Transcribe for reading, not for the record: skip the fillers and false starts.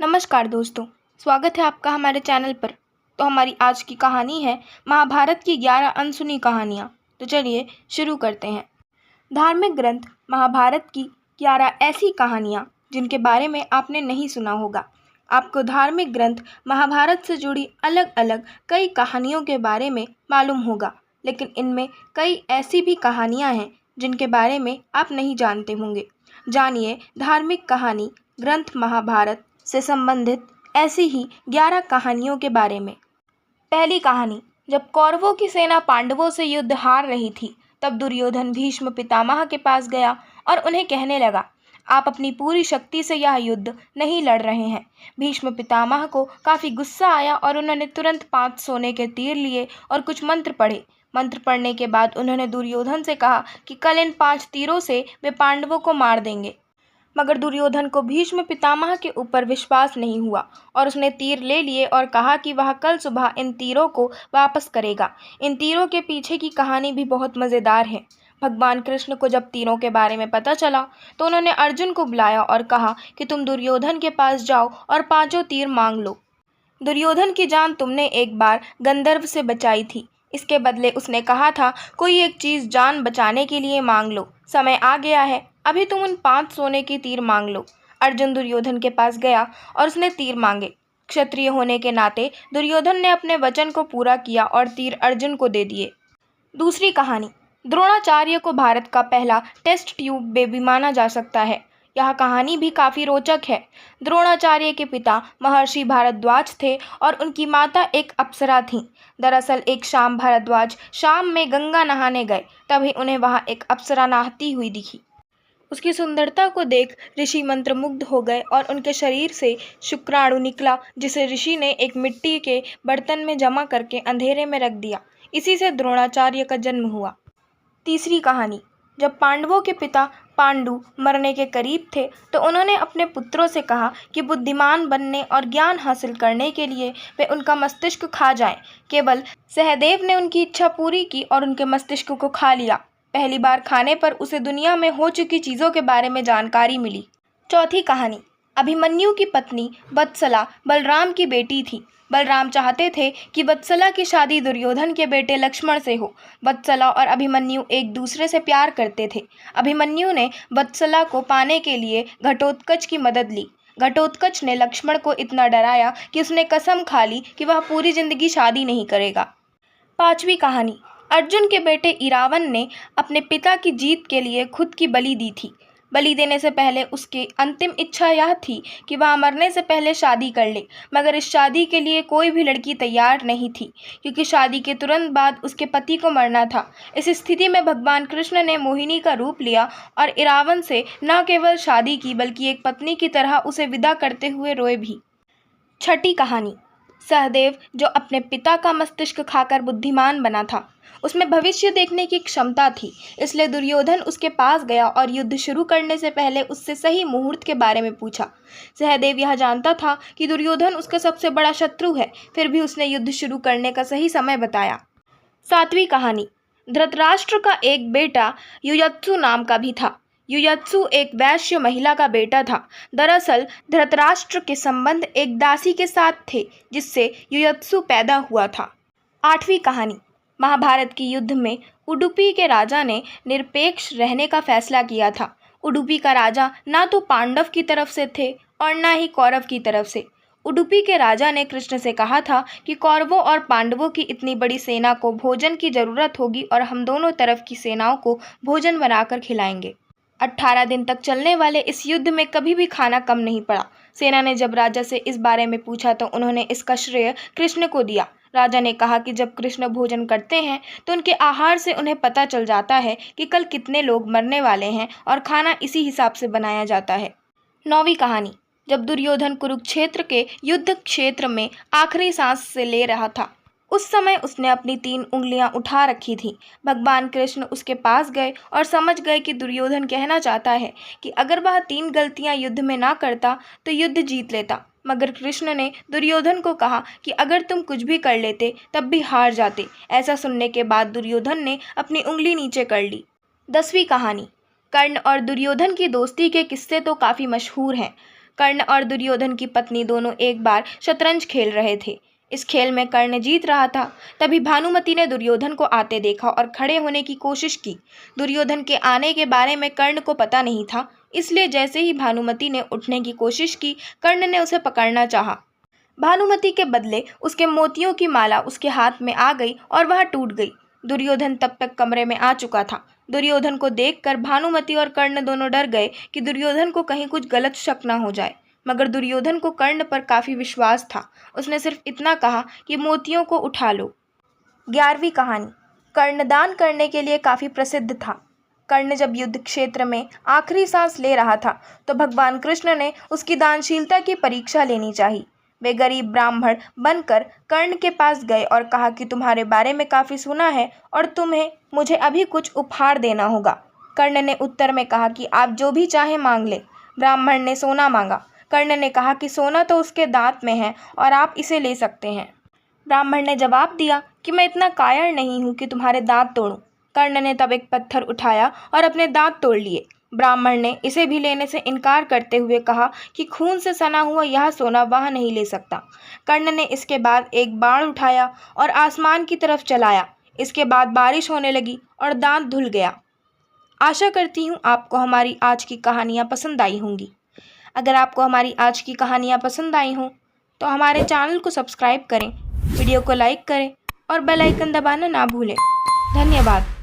नमस्कार दोस्तों, स्वागत है आपका हमारे चैनल पर। तो हमारी आज की कहानी है महाभारत की 11 अनसुनी कहानियाँ। तो चलिए शुरू करते हैं। धार्मिक ग्रंथ महाभारत की 11 ऐसी कहानियाँ जिनके बारे में आपने नहीं सुना होगा। आपको धार्मिक ग्रंथ महाभारत से जुड़ी अलग अलग कई कहानियों के बारे में मालूम होगा, लेकिन इनमें कई ऐसी भी कहानियाँ हैं जिनके बारे में आप नहीं जानते होंगे। जानिए धार्मिक कहानी ग्रंथ महाभारत से संबंधित ऐसी ही 11 कहानियों के बारे में। पहली कहानी। जब कौरवों की सेना पांडवों से युद्ध हार रही थी, तब दुर्योधन भीष्म पितामह के पास गया और उन्हें कहने लगा, आप अपनी पूरी शक्ति से यह युद्ध नहीं लड़ रहे हैं। भीष्म पितामह को काफ़ी गुस्सा आया और उन्होंने तुरंत 5 सोने के तीर लिए और कुछ मंत्र पढ़े। मंत्र पढ़ने के बाद उन्होंने दुर्योधन से कहा कि कल इन 5 तीरों से वे पांडवों को मार देंगे। मगर दुर्योधन को भीष्म पितामह के ऊपर विश्वास नहीं हुआ और उसने तीर ले लिए और कहा कि वह कल सुबह इन तीरों को वापस करेगा। इन तीरों के पीछे की कहानी भी बहुत मज़ेदार है। भगवान कृष्ण को जब तीरों के बारे में पता चला तो उन्होंने अर्जुन को बुलाया और कहा कि तुम दुर्योधन के पास जाओ और 5 तीर मांग लो। दुर्योधन की जान तुमने एक बार गंधर्व से बचाई थी, इसके बदले उसने कहा था कोई एक चीज़ जान बचाने के लिए मांग लो। समय आ गया है, अभी तुम उन 5 सोने की तीर मांग लो। अर्जुन दुर्योधन के पास गया और उसने तीर मांगे। क्षत्रिय होने के नाते दुर्योधन ने अपने वचन को पूरा किया और तीर अर्जुन को दे दिए। दूसरी कहानी। द्रोणाचार्य को भारत का पहला टेस्ट ट्यूब बेबी माना जा सकता है। यह कहानी भी काफ़ी रोचक है। द्रोणाचार्य के पिता महर्षि भारद्वाज थे और उनकी माता एक अप्सरा थीं। दरअसल एक शाम भारद्वाज शाम में गंगा नहाने गए, तभी उन्हें वहाँ एक अप्सरा नहाती हुई दिखी। उसकी सुंदरता को देख ऋषि मंत्रमुग्ध हो गए और उनके शरीर से शुक्राणु निकला, जिसे ऋषि ने एक मिट्टी के बर्तन में जमा करके अंधेरे में रख दिया। इसी से द्रोणाचार्य का जन्म हुआ। तीसरी कहानी। जब पांडवों के पिता पांडु मरने के करीब थे तो उन्होंने अपने पुत्रों से कहा कि बुद्धिमान बनने और ज्ञान हासिल करने के लिए वे उनका मस्तिष्क खा जाएं। केवल सहदेव ने उनकी इच्छा पूरी की और उनके मस्तिष्क को खा लिया। पहली बार खाने पर उसे दुनिया में हो चुकी चीज़ों के बारे में जानकारी मिली। चौथी कहानी। अभिमन्यु की पत्नी वत्सला बलराम की बेटी थी। बलराम चाहते थे कि वत्सला की शादी दुर्योधन के बेटे लक्ष्मण से हो। वत्सला और अभिमन्यु एक दूसरे से प्यार करते थे। अभिमन्यु ने वत्सला को पाने के लिए घटोत्कच की मदद ली। घटोत्कच ने लक्ष्मण को इतना डराया कि उसने कसम खा ली कि वह पूरी जिंदगी शादी नहीं करेगा। पांचवी कहानी। अर्जुन के बेटे इरावन ने अपने पिता की जीत के लिए खुद की बलि दी थी। बलि देने से पहले उसकी अंतिम इच्छा यह थी कि वह मरने से पहले शादी कर ले, मगर इस शादी के लिए कोई भी लड़की तैयार नहीं थी, क्योंकि शादी के तुरंत बाद उसके पति को मरना था। इस स्थिति में भगवान कृष्ण ने मोहिनी का रूप लिया और इरावन से न केवल शादी की बल्कि एक पत्नी की तरह उसे विदा करते हुए रोए भी। छठी कहानी। सहदेव, जो अपने पिता का मस्तिष्क खाकर बुद्धिमान बना था, उसमें भविष्य देखने की क्षमता थी, इसलिए दुर्योधन उसके पास गया और युद्ध शुरू करने से पहले उससे सही मुहूर्त के बारे में पूछा। सहदेव यह जानता था कि दुर्योधन उसका सबसे बड़ा शत्रु है, फिर भी उसने युद्ध शुरू करने का सही समय बताया। सातवीं कहानी। धृतराष्ट्र का एक बेटा युयत्सु नाम का भी था। युयत्सु एक वैश्य महिला का बेटा था। दरअसल धृतराष्ट्र के संबंध एक दासी के साथ थे, जिससे युयत्सु पैदा हुआ था। आठवीं कहानी। महाभारत की युद्ध में उडुपी के राजा ने निरपेक्ष रहने का फैसला किया था। उडुपी का राजा ना तो पांडव की तरफ से थे और ना ही कौरव की तरफ से। उडुपी के राजा ने कृष्ण से कहा था कि कौरवों और पांडवों की इतनी बड़ी सेना को भोजन की जरूरत होगी और हम दोनों तरफ की सेनाओं को भोजन बनाकर खिलाएंगे। 18 दिन तक चलने वाले इस युद्ध में कभी भी खाना कम नहीं पड़ा। सेना ने जब राजा से इस बारे में पूछा तो उन्होंने इसका श्रेय कृष्ण को दिया। राजा ने कहा कि जब कृष्ण भोजन करते हैं तो उनके आहार से उन्हें पता चल जाता है कि कल कितने लोग मरने वाले हैं और खाना इसी हिसाब से बनाया जाता है। 9वीं कहानी। जब दुर्योधन कुरुक्षेत्र के युद्ध क्षेत्र में आखिरी सांस से ले रहा था, उस समय उसने अपनी 3 उंगलियां उठा रखी थीं। भगवान कृष्ण उसके पास गए और समझ गए कि दुर्योधन कहना चाहता है कि अगर वह 3 गलतियां युद्ध में ना करता तो युद्ध जीत लेता। मगर कृष्ण ने दुर्योधन को कहा कि अगर तुम कुछ भी कर लेते तब भी हार जाते। ऐसा सुनने के बाद दुर्योधन ने अपनी उंगली नीचे कर ली। 10वीं कहानी। कर्ण और दुर्योधन की दोस्ती के किस्से तो काफ़ी मशहूर हैं। कर्ण और दुर्योधन की पत्नी दोनों एक बार शतरंज खेल रहे थे। इस खेल में कर्ण जीत रहा था। तभी भानुमति ने दुर्योधन को आते देखा और खड़े होने की कोशिश की। दुर्योधन के आने के बारे में कर्ण को पता नहीं था, इसलिए जैसे ही भानुमति ने उठने की कोशिश की, कर्ण ने उसे पकड़ना चाहा। भानुमति के बदले उसके मोतियों की माला उसके हाथ में आ गई और वह टूट गई। दुर्योधन तब तक कमरे में आ चुका था। दुर्योधन को देखकर भानुमति और कर्ण दोनों डर गए कि दुर्योधन को कहीं कुछ गलत शक न हो जाए, मगर दुर्योधन को कर्ण पर काफी विश्वास था। उसने सिर्फ इतना कहा कि मोतियों को उठा लो। 11वीं कहानी। कर्ण दान करने के लिए काफी प्रसिद्ध था। कर्ण जब युद्ध क्षेत्र में आखिरी सांस ले रहा था तो भगवान कृष्ण ने उसकी दानशीलता की परीक्षा लेनी चाहिए। वे गरीब ब्राह्मण बनकर कर्ण के पास गए और कहा कि तुम्हारे बारे में काफ़ी सुना है और तुम्हें मुझे अभी कुछ उपहार देना होगा। कर्ण ने उत्तर में कहा कि आप जो भी चाहें मांग ले। ब्राह्मण ने सोना मांगा। कर्ण ने कहा कि सोना तो उसके दांत में है और आप इसे ले सकते हैं। ब्राह्मण ने जवाब दिया कि मैं इतना कायर नहीं हूँ कि तुम्हारे दांत तोड़ूं। कर्ण ने तब एक पत्थर उठाया और अपने दांत तोड़ लिए। ब्राह्मण ने इसे भी लेने से इनकार करते हुए कहा कि खून से सना हुआ यह सोना वह नहीं ले सकता। कर्ण ने इसके बाद एक बाण उठाया और आसमान की तरफ चलाया। इसके बाद बारिश होने लगी और दांत धुल गया। आशा करती हूँ आपको हमारी आज की कहानियाँ पसंद आई होंगी। अगर आपको हमारी आज की कहानियाँ पसंद आई हों तो हमारे चैनल को सब्सक्राइब करें, वीडियो को लाइक करें और बेल आइकन दबाना ना भूलें। धन्यवाद।